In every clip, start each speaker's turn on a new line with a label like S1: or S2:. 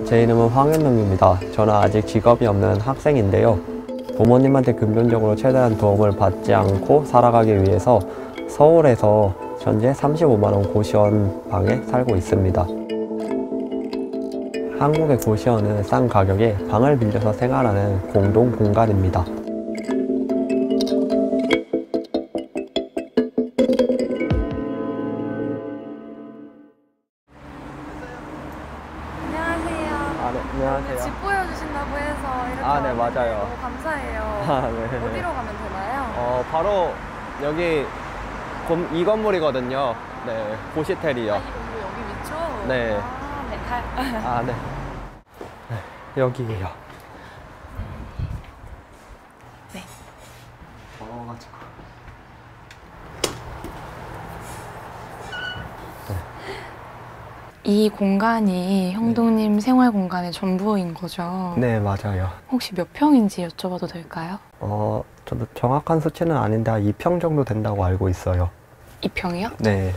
S1: 제 이름은 황현웅입니다. 저는 아직 직업이 없는 학생인데요. 부모님한테 근본적으로 최대한 도움을 받지 않고 살아가기 위해서 서울에서 현재 35만 원 고시원 방에 살고 있습니다. 한국의 고시원은 싼 가격에 방을 빌려서 생활하는 공동 공간입니다. 안녕하세요.
S2: 집 보여주신다고 해서 이렇게
S1: 네, 맞아요.
S2: 너무 감사해요.
S1: 네.
S2: 어디로 가면 되나요?
S1: 바로 여기 이 건물이거든요. 네, 고시텔이요.
S2: 이 건물 여기 위쪽?
S1: 네.
S2: 네.
S1: 네, 여기에요.
S2: 네.
S1: 더워가지고.
S2: 이 공간이 형동님 생활 공간의 전부인 거죠?
S1: 네, 맞아요.
S2: 혹시 몇 평인지 여쭤봐도 될까요?
S1: 저도 정확한 수치는 아닌데 2평 정도 된다고 알고 있어요.
S2: 2평이요?
S1: 네.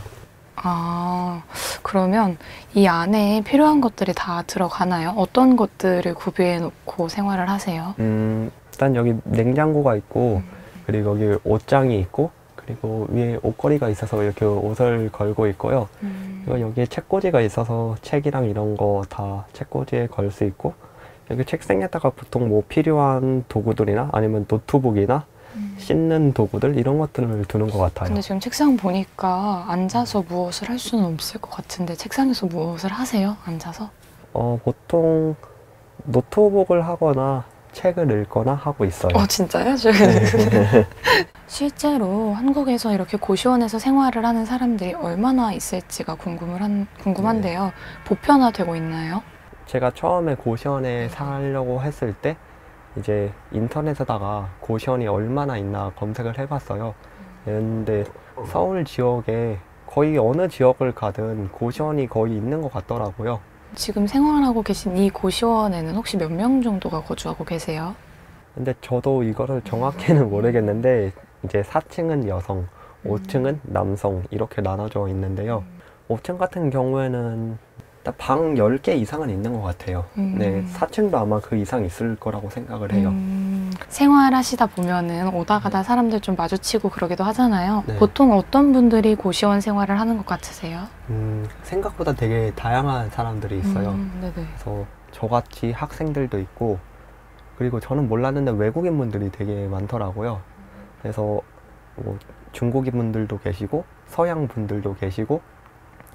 S2: 그러면 이 안에 필요한 것들이 다 들어가나요? 어떤 것들을 구비해 놓고 생활을 하세요?
S1: 일단 여기 냉장고가 있고, 그리고 여기 옷장이 있고, 그리고 위에 옷걸이가 있어서 이렇게 옷을 걸고 있고요. 그리고 여기에 책꽂이가 있어서 책이랑 이런 거 다 책꽂이에 걸 수 있고, 여기 책상에다가 보통 뭐 필요한 도구들이나 아니면 노트북이나 씻는 도구들 이런 것들을 두는 것 같아요.
S2: 근데 지금 책상 보니까 앉아서 무엇을 할 수는 없을 것 같은데 책상에서 무엇을 하세요? 앉아서?
S1: 보통 노트북을 하거나 책을 읽거나 하고 있어요.
S2: 진짜요?
S1: 네.
S2: 실제로 한국에서 이렇게 고시원에서 생활을 하는 사람들이 얼마나 있을지가 궁금한데요. 보편화되고 있나요?
S1: 제가 처음에 고시원에 살려고 했을 때 이제 인터넷에다가 고시원이 얼마나 있나 검색을 해봤어요. 근데 서울 지역에 거의 어느 지역을 가든 고시원이 거의 있는 것 같더라고요.
S2: 지금 생활하고 계신 이 고시원에는 혹시 몇 명 정도가 거주하고 계세요?
S1: 근데 저도 이거를 정확히는 모르겠는데 이제 4층은 여성, 5층은 남성 이렇게 나눠져 있는데요. 5층 같은 경우에는 방 10개 이상은 있는 것 같아요. 네, 4층도 아마 그 이상 있을 거라고 생각을 해요.
S2: 생활하시다 보면은 오다 가다 사람들 좀 마주치고 그러기도 하잖아요.
S1: 네.
S2: 보통 어떤 분들이 고시원 생활을 하는 것 같으세요?
S1: 생각보다 되게 다양한 사람들이 있어요.
S2: 네네.
S1: 그래서 저같이 학생들도 있고, 그리고 저는 몰랐는데 외국인 분들이 되게 많더라고요. 그래서 뭐 중국인 분들도 계시고 서양 분들도 계시고,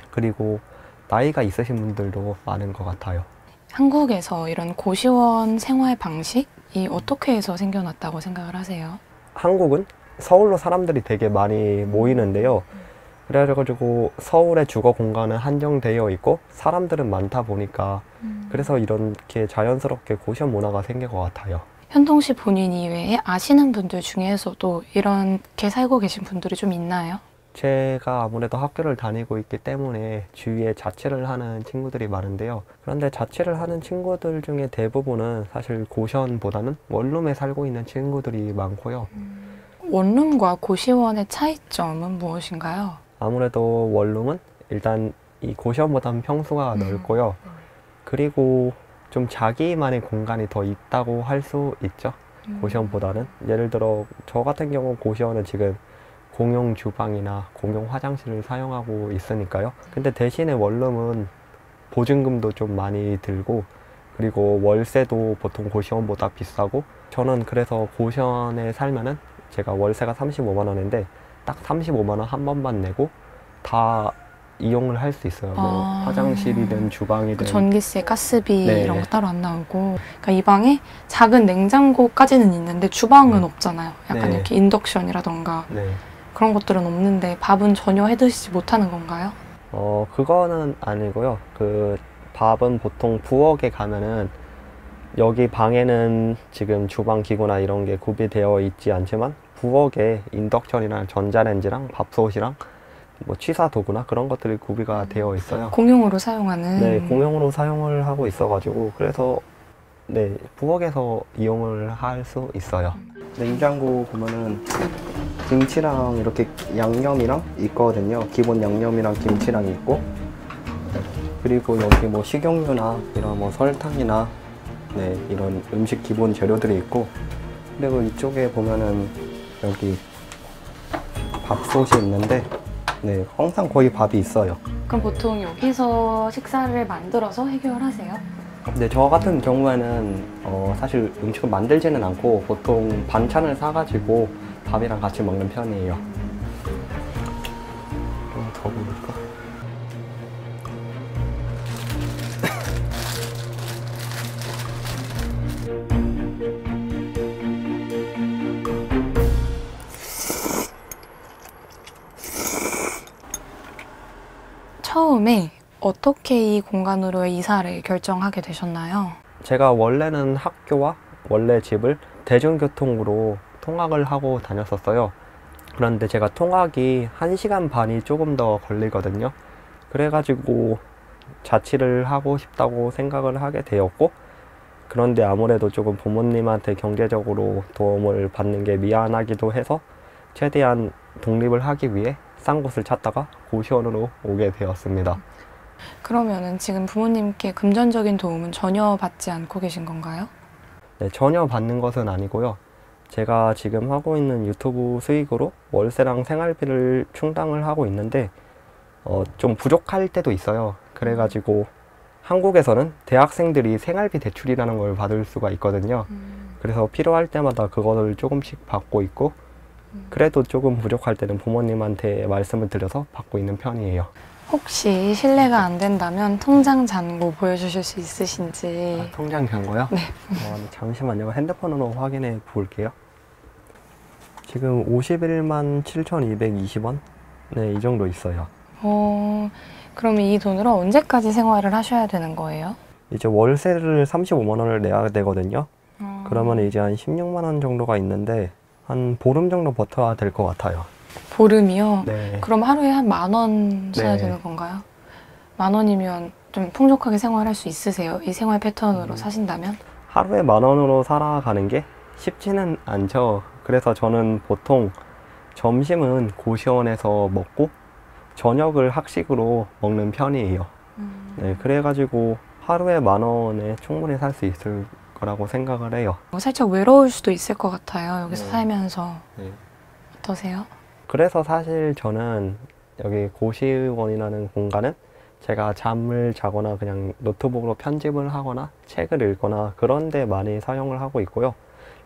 S1: 그리고 나이가 있으신 분들도 많은 것 같아요.
S2: 한국에서 이런 고시원 생활 방식이 어떻게 해서 생겨났다고 생각을 하세요?
S1: 한국은 서울로 사람들이 되게 많이 모이는데요. 그래가지고 서울의 주거 공간은 한정되어 있고 사람들은 많다 보니까 그래서 이렇게 자연스럽게 고시원 문화가 생긴 것 같아요.
S2: 현동 씨 본인 이외에 아시는 분들 중에서도 이렇게 살고 계신 분들이 좀 있나요?
S1: 제가 아무래도 학교를 다니고 있기 때문에 주위에 자취를 하는 친구들이 많은데요. 그런데 자취를 하는 친구들 중에 대부분은 사실 고시원보다는 원룸에 살고 있는 친구들이 많고요.
S2: 원룸과 고시원의 차이점은 무엇인가요?
S1: 아무래도 원룸은 일단 이 고시원보다는 평수가 넓고요. 그리고 좀 자기만의 공간이 더 있다고 할 수 있죠. 고시원보다는. 예를 들어 저 같은 경우 고시원은 지금 공용 주방이나 공용 화장실을 사용하고 있으니까요. 근데 대신에 원룸은 보증금도 좀 많이 들고, 그리고 월세도 보통 고시원보다 비싸고, 저는 그래서 고시원에 살면은 제가 월세가 35만 원인데 딱 35만 원 한 번만 내고 다 이용을 할 수 있어요. 뭐 화장실이든 주방이든
S2: 전기세, 가스비
S1: 네.
S2: 이런 거 따로 안 나오고. 그러니까 이 방에 작은 냉장고까지는 있는데 주방은 없잖아요. 약간
S1: 네.
S2: 이렇게 인덕션이라던가
S1: 네.
S2: 그런 것들은 없는데 밥은 전혀 해 드시지 못하는 건가요?
S1: 그거는 아니고요. 그 밥은 보통 부엌에 가면은 여기 방에는 지금 주방 기구나 이런 게 구비되어 있지 않지만 부엌에 인덕션이랑 전자레인지랑 밥솥이랑 뭐 취사 도구나 그런 것들이 구비가 되어 있어요.
S2: 공용으로 사용하는.
S1: 네, 공용으로 사용을 하고 있어가지고 그래서 네, 부엌에서 이용을 할 수 있어요. 냉장고 보면은 김치랑 이렇게 양념이랑 있거든요. 기본 양념이랑 김치랑 있고, 그리고 여기 뭐 식용유나 이런 뭐 설탕이나 네, 이런 음식 기본 재료들이 있고, 그리고 이쪽에 보면은 여기 밥솥이 있는데 네, 항상 거의 밥이 있어요.
S2: 그럼 보통 여기서 식사를 만들어서 해결하세요?
S1: 네, 저 같은 경우에는 사실 음식을 만들지는 않고 보통 반찬을 사가지고 밥이랑 같이 먹는 편이에요. 좀 더 볼까?
S2: 처음에 어떻게 이 공간으로 이사를 결정하게 되셨나요?
S1: 제가 원래는 학교와 원래 집을 대중교통으로 통학을 하고 다녔었어요. 그런데 제가 통학이 1시간 반이 조금 더 걸리거든요. 그래가지고 자취를 하고 싶다고 생각을 하게 되었고, 그런데 아무래도 조금 부모님한테 경제적으로 도움을 받는 게 미안하기도 해서 최대한 독립을 하기 위해 싼 곳을 찾다가 고시원으로 오게 되었습니다.
S2: 그러면은 지금 부모님께 금전적인 도움은 전혀 받지 않고 계신 건가요?
S1: 네, 전혀 받는 것은 아니고요. 제가 지금 하고 있는 유튜브 수익으로 월세랑 생활비를 충당을 하고 있는데 좀 부족할 때도 있어요. 그래가지고 한국에서는 대학생들이 생활비 대출이라는 걸 받을 수가 있거든요. 그래서 필요할 때마다 그거를 조금씩 받고 있고, 그래도 조금 부족할 때는 부모님한테 말씀을 드려서 받고 있는 편이에요.
S2: 혹시 실례가 안 된다면 통장 잔고 보여주실 수 있으신지.
S1: 통장 잔고요?
S2: 네.
S1: 잠시만요. 핸드폰으로 확인해 볼게요. 지금 51만 7,220원? 네, 이 정도 있어요.
S2: 그러면 이 돈으로 언제까지 생활을 하셔야 되는 거예요?
S1: 이제 월세를 35만 원을 내야 되거든요. 그러면 이제 한 16만 원 정도가 있는데 한 보름 정도 버텨야 될 것 같아요.
S2: 보름이요?
S1: 네.
S2: 그럼 하루에 한 10,000원 써야
S1: 네.
S2: 되는 건가요? 10,000원이면 좀 풍족하게 생활할 수 있으세요? 이 생활 패턴으로 사신다면?
S1: 하루에 10,000원으로 살아가는 게 쉽지는 않죠. 그래서 저는 보통 점심은 고시원에서 먹고 저녁을 학식으로 먹는 편이에요. 네, 그래가지고 하루에 10,000원에 충분히 살 수 있을 거라고 생각을 해요.
S2: 살짝 외로울 수도 있을 것 같아요. 여기서
S1: 네.
S2: 살면서.
S1: 네.
S2: 어떠세요?
S1: 그래서 사실 저는 여기 고시원이라는 공간은 제가 잠을 자거나 그냥 노트북으로 편집을 하거나 책을 읽거나 그런 데 많이 사용을 하고 있고요.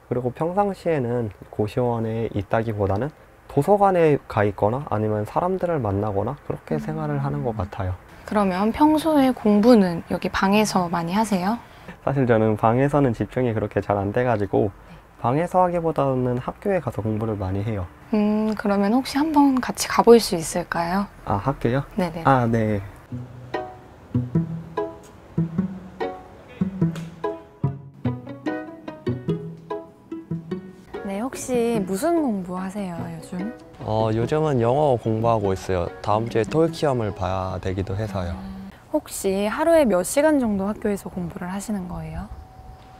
S1: 그리고 평상시에는 고시원에 있다기보다는 도서관에 가 있거나 아니면 사람들을 만나거나 그렇게 생활을 하는 것 같아요.
S2: 그러면 평소에 공부는 여기 방에서 많이 하세요?
S1: 사실 저는 방에서는 집중이 그렇게 잘 안 돼가지고 방에서 하기보다는 학교에 가서 공부를 많이 해요.
S2: 그러면 혹시 한번 같이 가볼 수 있을까요?
S1: 아, 학교요?
S2: 네네.
S1: 아, 네.
S2: 네, 혹시 무슨 공부하세요, 요즘?
S1: 요즘은 영어 공부하고 있어요. 다음 주에 토익 시험을 봐야 되기도 해서요.
S2: 혹시 하루에 몇 시간 정도 학교에서 공부를 하시는 거예요?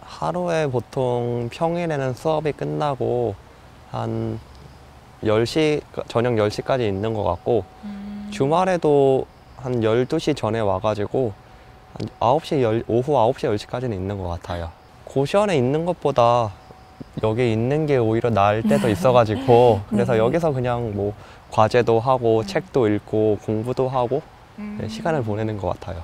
S1: 하루에 보통 평일에는 수업이 끝나고 한 10시, 저녁 10시까지 있는 것 같고 주말에도 한 12시 전에 와가지고 한 9시, 오후 9시, 10시까지는 있는 것 같아요. 고시원에 있는 것보다 여기 있는 게 오히려 나을 때도 있어가지고 그래서 여기서 그냥 뭐 과제도 하고 책도 읽고 공부도 하고 네, 시간을 보내는 것 같아요.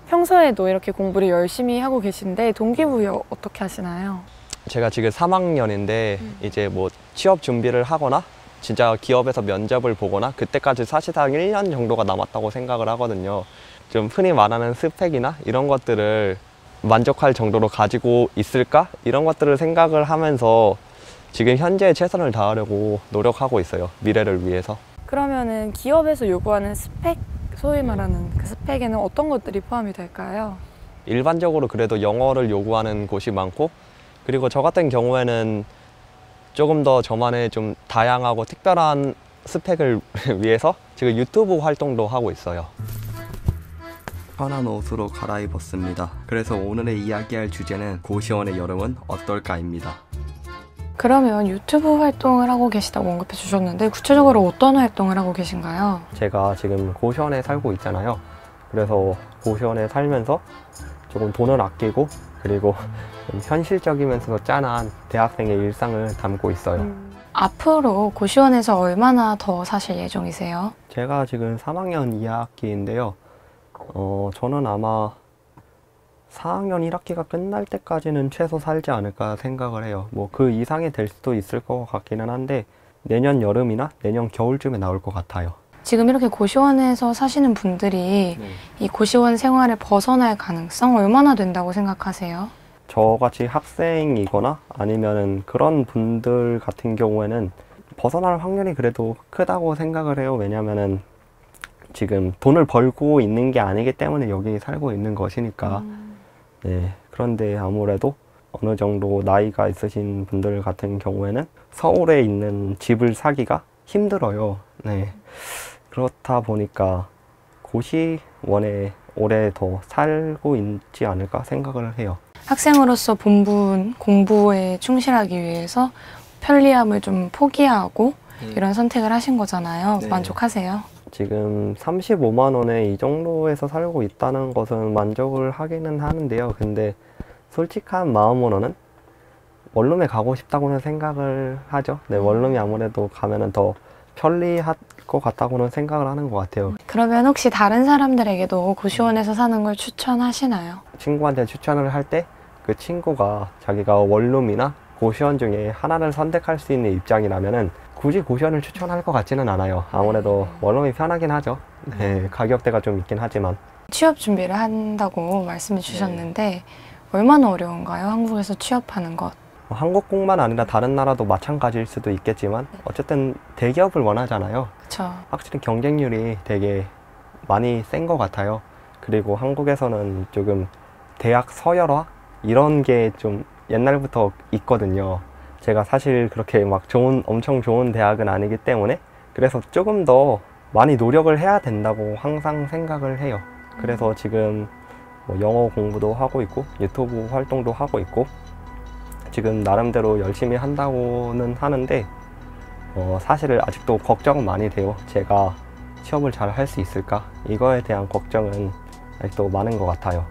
S2: 평소에도 이렇게 공부를 열심히 하고 계신데 동기부여 어떻게 하시나요?
S1: 제가 지금 3학년인데 이제 뭐 취업 준비를 하거나 진짜 기업에서 면접을 보거나 그때까지 사실상 1년 정도가 남았다고 생각을 하거든요. 좀 흔히 말하는 스펙이나 이런 것들을 만족할 정도로 가지고 있을까? 이런 것들을 생각을 하면서 지금 현재 최선을 다하려고 노력하고 있어요. 미래를 위해서.
S2: 그러면은 기업에서 요구하는 스펙, 소위 말하는 그 스펙에는 어떤 것들이 포함이 될까요?
S1: 일반적으로 그래도 영어를 요구하는 곳이 많고, 그리고 저 같은 경우에는 조금 더 저만의 좀 다양하고 특별한 스펙을 위해서 지금 유튜브 활동도 하고 있어요. 편한 옷으로 갈아입었습니다. 그래서 오늘의 이야기할 주제는 고시원의 여름은 어떨까입니다.
S2: 그러면 유튜브 활동을 하고 계시다고 언급해 주셨는데 구체적으로 어떤 활동을 하고 계신가요?
S1: 제가 지금 고시원에 살고 있잖아요. 그래서 고시원에 살면서 조금 돈을 아끼고 그리고 좀 현실적이면서도 짠한 대학생의 일상을 담고 있어요.
S2: 앞으로 고시원에서 얼마나 더 사실 예정이세요?
S1: 제가 지금 3학년 2학기인데요. 저는 아마 4학년 1학기가 끝날 때까지는 최소 살지 않을까 생각을 해요. 뭐 그 이상이 될 수도 있을 것 같기는 한데 내년 여름이나 내년 겨울쯤에 나올 것 같아요.
S2: 지금 이렇게 고시원에서 사시는 분들이 이 고시원 생활을 벗어날 가능성 얼마나 된다고 생각하세요?
S1: 저같이 학생이거나 아니면은 그런 분들 같은 경우에는 벗어날 확률이 그래도 크다고 생각을 해요. 왜냐면은 지금 돈을 벌고 있는 게 아니기 때문에 여기 살고 있는 것이니까. 네. 그런데 아무래도 어느 정도 나이가 있으신 분들 같은 경우에는 서울에 있는 집을 사기가 힘들어요. 네. 그렇다 보니까 고시원에 오래 더 살고 있지 않을까 생각을 해요.
S2: 학생으로서 본분 공부에 충실하기 위해서 편리함을 좀 포기하고 이런 선택을 하신 거잖아요.
S1: 네.
S2: 만족하세요?
S1: 지금 35만 원에 이 정도에서 살고 있다는 것은 만족을 하기는 하는데요. 근데 솔직한 마음으로는 원룸에 가고 싶다고는 생각을 하죠. 네, 원룸이 아무래도 가면은 더 편리할 것 같다고는 생각을 하는 것 같아요.
S2: 그러면 혹시 다른 사람들에게도 고시원에서 사는 걸 추천하시나요?
S1: 친구한테 추천을 할 때 그 친구가 자기가 원룸이나 고시원 중에 하나를 선택할 수 있는 입장이라면은 굳이 고시원을 추천할 것 같지는 않아요. 아무래도 원룸이 편하긴 하죠. 네, 가격대가 좀 있긴 하지만.
S2: 취업 준비를 한다고 말씀해 주셨는데 얼마나 어려운가요? 한국에서 취업하는 것.
S1: 한국뿐만 아니라 다른 나라도 마찬가지일 수도 있겠지만 어쨌든 대기업을 원하잖아요.
S2: 그렇죠.
S1: 확실히 경쟁률이 되게 많이 센 것 같아요. 그리고 한국에서는 조금 대학 서열화 이런 게 좀 옛날부터 있거든요. 제가 사실 그렇게 막 엄청 좋은 대학은 아니기 때문에 그래서 조금 더 많이 노력을 해야 된다고 항상 생각을 해요. 그래서 지금 뭐 영어 공부도 하고 있고 유튜브 활동도 하고 있고 지금 나름대로 열심히 한다고는 하는데 사실 아직도 걱정은 많이 돼요. 제가 취업을 잘 할 수 있을까? 이거에 대한 걱정은 아직도 많은 것 같아요.